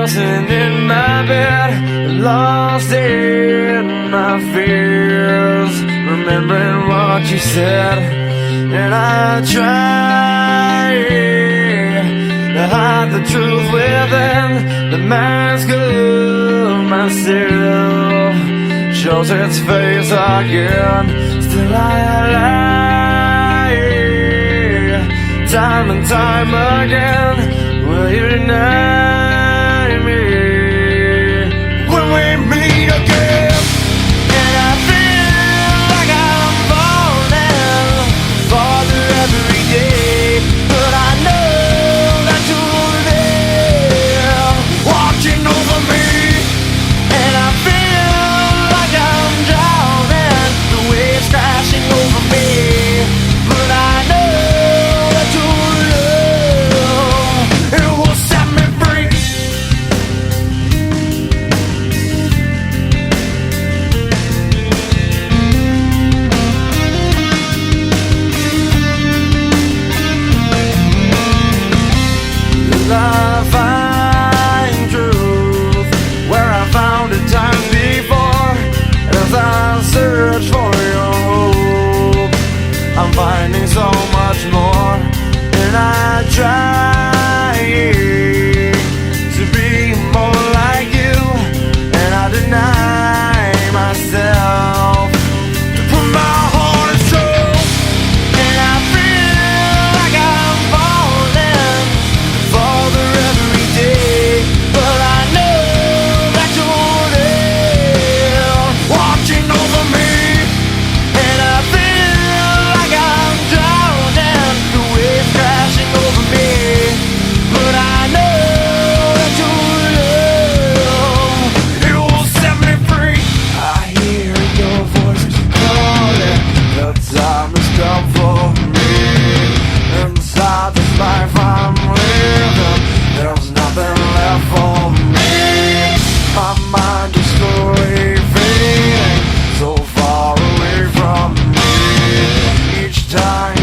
tossing in my bed, lost in my fears, remembering what you said. And I try to hide the truth within the mask of myself, shows its face again. Still I lie, time and time again. Will you deny me when we meet again? And I feel like I'm falling farther every day, but I know that you're there, watching over me. And I feel like I'm drowning, the waves crashing over me, but I know that your love, it will set me free. I find truth where I found it time before. As I search for your hope, I'm finding so much more. And I try to be more like you, and I deny myself to put my heart and soul. And I feel like I'm falling farther every day, but I know that you're there, watching over me. And I feel like I'm drowning, the waves crashing over me, but I know that your love, it will set me free. I hear your voice calling, the time has come for me. Inside this life I'm living, there's nothing left for me. My mind is slowly fading, so far away from me. Each time